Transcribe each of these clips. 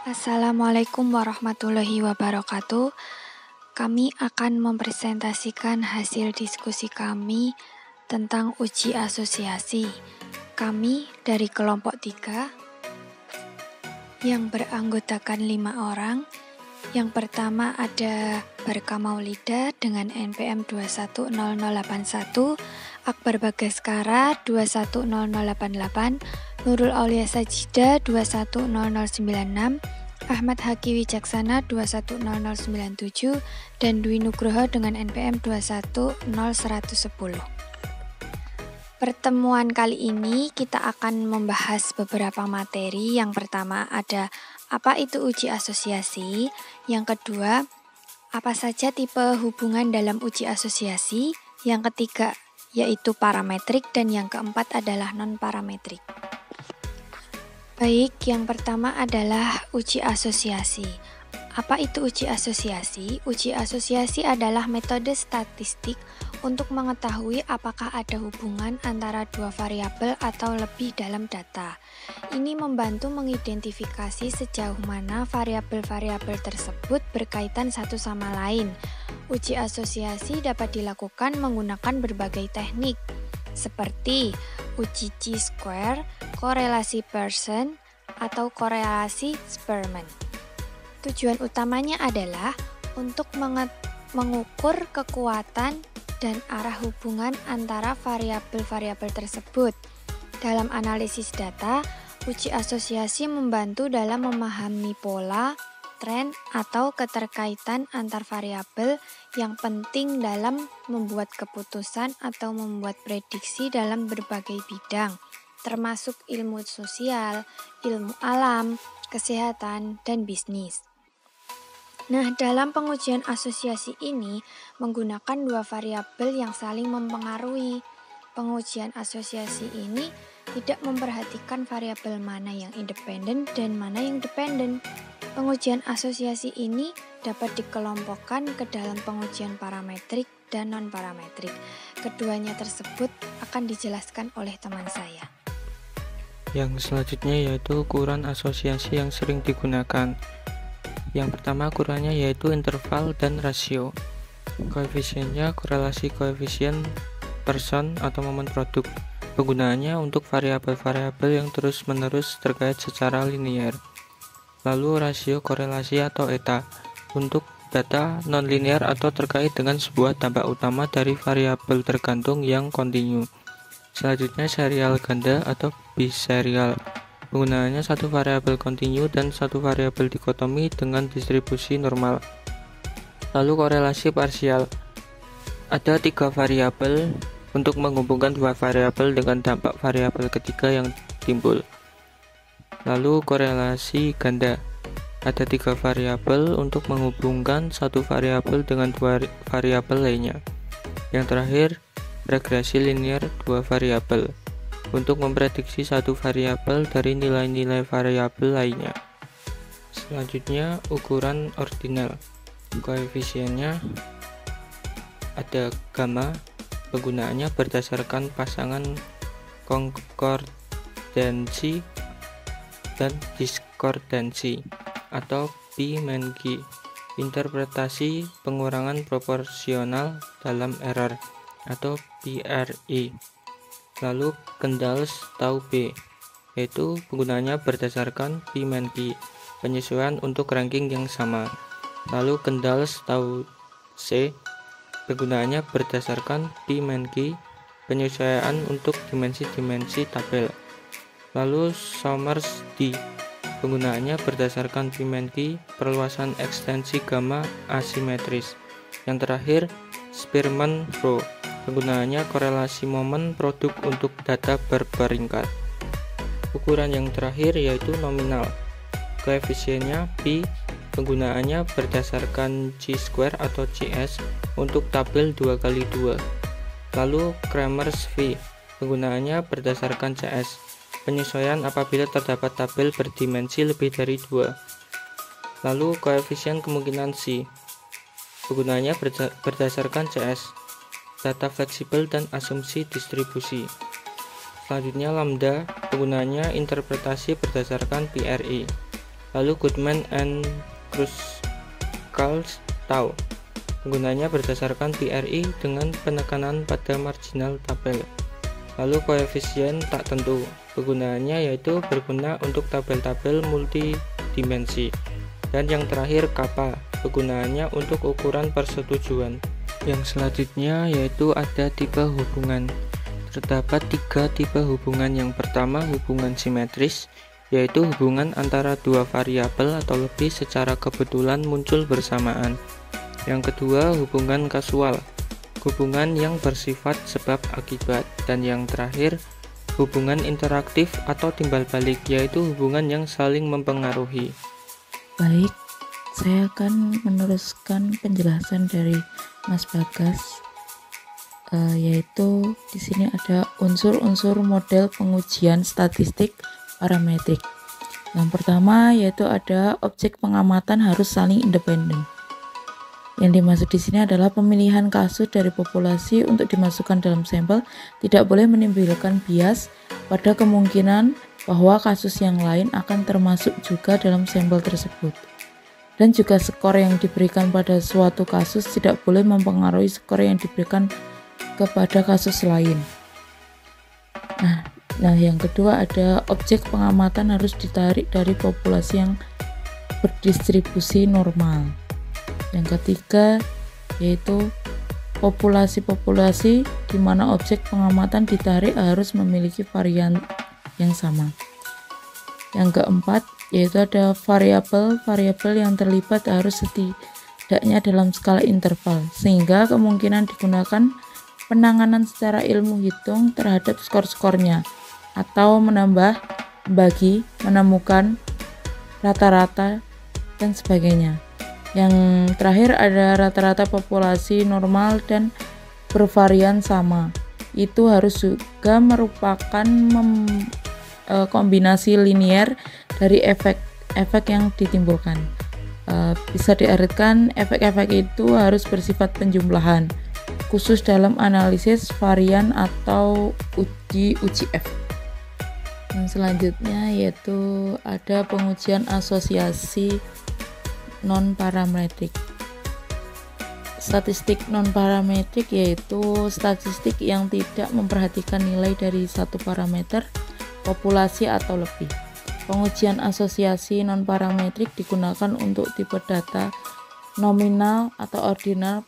Assalamualaikum warahmatullahi wabarakatuh. Kami akan mempresentasikan hasil diskusi kami tentang uji asosiasi. Kami dari kelompok 3 yang beranggotakan 5 orang. Yang pertama ada Barka Maulida dengan NPM 210081, Akbar Bagaskara 210088, Nurul Aulia Sajida 210096, Ahmad Haki Wijaksana 210097, dan Dwi Nugroho dengan NPM 210110. Pertemuan kali ini kita akan membahas beberapa materi. Yang pertama ada apa itu uji asosiasi, yang kedua apa saja tipe hubungan dalam uji asosiasi, yang ketiga yaitu parametrik, dan yang keempat adalah non-parametrik. Baik, yang pertama adalah uji asosiasi. Apa itu uji asosiasi? Uji asosiasi adalah metode statistik untuk mengetahui apakah ada hubungan antara dua variabel atau lebih dalam data. Ini membantu mengidentifikasi sejauh mana variabel-variabel tersebut berkaitan satu sama lain. Uji asosiasi dapat dilakukan menggunakan berbagai teknik, seperti uji chi-square, korelasi Pearson, atau korelasi Spearman. Tujuan utamanya adalah untuk mengukur kekuatan dan arah hubungan antara variabel-variabel tersebut. Dalam analisis data, uji asosiasi membantu dalam memahami pola, tren, atau keterkaitan antar variabel yang penting dalam membuat keputusan atau membuat prediksi dalam berbagai bidang, termasuk ilmu sosial, ilmu alam, kesehatan, dan bisnis. Nah, dalam pengujian asosiasi ini menggunakan dua variabel yang saling mempengaruhi. Pengujian asosiasi ini tidak memperhatikan variabel mana yang independen dan mana yang dependen. Pengujian asosiasi ini dapat dikelompokkan ke dalam pengujian parametrik dan non-parametrik. Keduanya tersebut akan dijelaskan oleh teman saya. Yang selanjutnya yaitu ukuran asosiasi yang sering digunakan. Yang pertama ukurannya yaitu interval dan rasio. Koefisiennya korelasi koefisien Pearson atau momen produk. Penggunaannya untuk variabel-variabel yang terus-menerus terkait secara linear. Lalu rasio korelasi atau eta untuk data non-linear atau terkait dengan sebuah dampak utama dari variabel tergantung yang kontinu. Selanjutnya serial ganda atau biserial. Penggunaannya satu variabel kontinu dan satu variabel dikotomi dengan distribusi normal. Lalu korelasi parsial. Ada 3 variabel untuk menghubungkan dua variabel dengan dampak variabel ketiga yang timbul. Lalu korelasi ganda. Ada 3 variabel untuk menghubungkan satu variabel dengan dua variabel lainnya. Yang terakhir, regresi linear dua variabel untuk memprediksi satu variabel dari nilai-nilai variabel lainnya. Selanjutnya, ukuran ordinal. Koefisiennya ada gamma. Penggunaannya berdasarkan pasangan konkordansi dan diskordansi atau P-Menkyi. Interpretasi pengurangan proporsional dalam error atau PRI. Lalu Kendall's tau B, yaitu penggunaannya berdasarkan P-Menkyi, penyesuaian untuk ranking yang sama. Lalu Kendall's tau C, penggunaannya berdasarkan P-Menkyi, penyesuaian untuk dimensi-dimensi tabel. Lalu Somers D, penggunaannya berdasarkan P-Menkyi, perluasan ekstensi gamma asimetris. Yang terakhir Spearman Rho, penggunaannya korelasi momen produk untuk data berperingkat. Ukuran yang terakhir yaitu nominal. Koefisiennya Pi, penggunaannya berdasarkan chi-square atau Cs untuk tabel 2x2. Lalu Kramers V, penggunaannya berdasarkan Cs, penyesuaian apabila terdapat tabel berdimensi lebih dari 2. Lalu koefisien kemungkinan C, penggunaannya berdasarkan Cs, data fleksibel dan asumsi distribusi. Selanjutnya lambda, penggunaannya interpretasi berdasarkan PRI. Lalu Goodman and Kruskal tahu penggunanya berdasarkan PRI dengan penekanan pada marginal tabel. Lalu koefisien tak tentu, penggunaannya yaitu berguna untuk tabel-tabel multidimensi. Dan yang terakhir kappa, penggunaannya untuk ukuran persetujuan. Yang selanjutnya yaitu ada tipe hubungan. Terdapat 3 tipe hubungan. Yang pertama hubungan simetris, yaitu hubungan antara dua variabel atau lebih secara kebetulan muncul bersamaan. Yang kedua hubungan kasual, hubungan yang bersifat sebab akibat. Dan yang terakhir hubungan interaktif atau timbal balik, yaitu hubungan yang saling mempengaruhi. Baik, saya akan meneruskan penjelasan dari Mas Bagas, yaitu di sini ada unsur-unsur model pengujian statistik parametrik. Yang pertama yaitu ada objek pengamatan harus saling independen. Yang dimaksud di sini adalah pemilihan kasus dari populasi untuk dimasukkan dalam sampel tidak boleh menimbulkan bias pada kemungkinan bahwa kasus yang lain akan termasuk juga dalam sampel tersebut. Dan juga skor yang diberikan pada suatu kasus tidak boleh mempengaruhi skor yang diberikan kepada kasus lain. Nah, yang kedua ada objek pengamatan harus ditarik dari populasi yang berdistribusi normal. Yang ketiga yaitu populasi-populasi di mana objek pengamatan ditarik harus memiliki varian yang sama. Yang keempat yaitu ada variabel yang terlibat harus setidaknya dalam skala interval sehingga kemungkinan digunakan penanganan secara ilmu hitung terhadap skor-skornya atau menambah, membagi, menemukan, rata-rata, dan sebagainya. Yang terakhir ada rata-rata populasi normal dan bervarian sama. Itu harus juga merupakan kombinasi linear dari efek-efek yang ditimbulkan. Bisa diartikan efek-efek itu harus bersifat penjumlahan, khusus dalam analisis varian atau uji F. Yang selanjutnya yaitu ada pengujian asosiasi non-parametrik. Statistik non-parametrik yaitu statistik yang tidak memperhatikan nilai dari satu parameter, populasi atau lebih. Pengujian asosiasi non-parametrik digunakan untuk tipe data nominal atau ordinal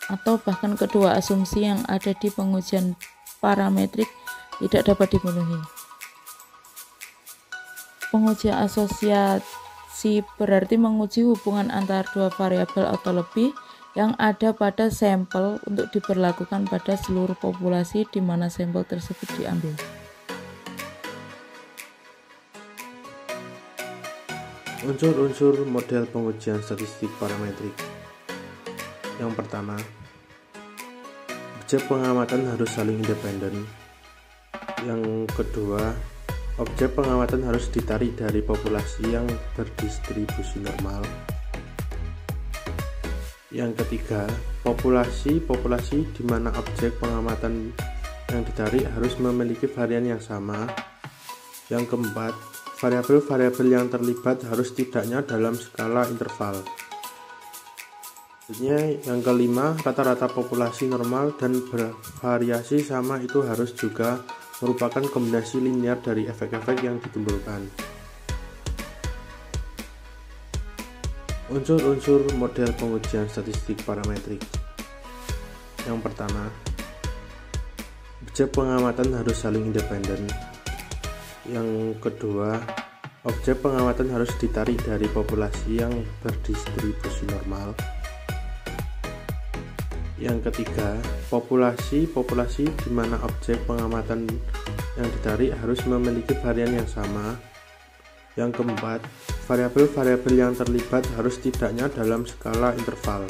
atau bahkan kedua asumsi yang ada di pengujian parametrik tidak dapat dipenuhi. Pengujian asosiasi berarti menguji hubungan antara dua variabel atau lebih yang ada pada sampel untuk diberlakukan pada seluruh populasi di mana sampel tersebut diambil. Unsur-unsur model pengujian statistik parametrik. Yang pertama, objek pengamatan harus saling independen. Yang kedua, objek pengamatan harus ditarik dari populasi yang berdistribusi normal. Yang ketiga, populasi di mana objek pengamatan yang ditarik harus memiliki varian yang sama. Yang keempat, variabel-variabel yang terlibat harus tidaknya dalam skala interval. Yang kelima, rata-rata populasi normal dan bervariasi sama itu harus juga merupakan kombinasi linear dari efek-efek yang ditimbulkan. Unsur-unsur model pengujian statistik parametrik. Yang pertama, objek pengamatan harus saling independen. Yang kedua, objek pengamatan harus ditarik dari populasi yang berdistribusi normal. Yang ketiga, populasi di mana objek pengamatan yang ditarik harus memiliki varian yang sama. Yang keempat, variabel-variabel yang terlibat harus tidaknya dalam skala interval.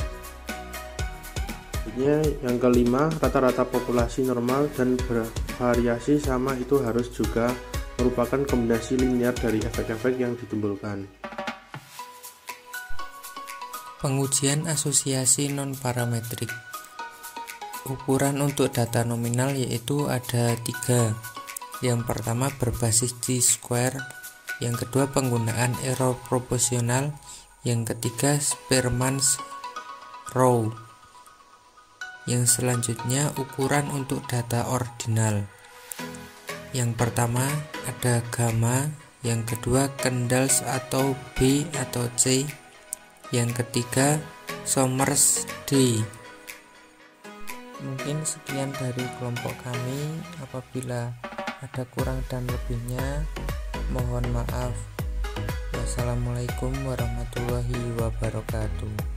Yang kelima, rata-rata populasi normal dan bervariasi sama itu harus juga merupakan kombinasi linear dari efek-efek yang ditimbulkan. Pengujian asosiasi non-parametrik. Ukuran untuk data nominal yaitu ada 3. Yang pertama berbasis t-square, Yang kedua, penggunaan error proporsional. Yang ketiga, Spearman's rule. Yang selanjutnya, ukuran untuk data ordinal. Yang pertama ada gamma, yang kedua Kendall's atau B atau C, yang ketiga Somers D. Mungkin sekian dari kelompok kami. Apabila ada kurang dan lebihnya, mohon maaf. Wassalamualaikum warahmatullahi wabarakatuh.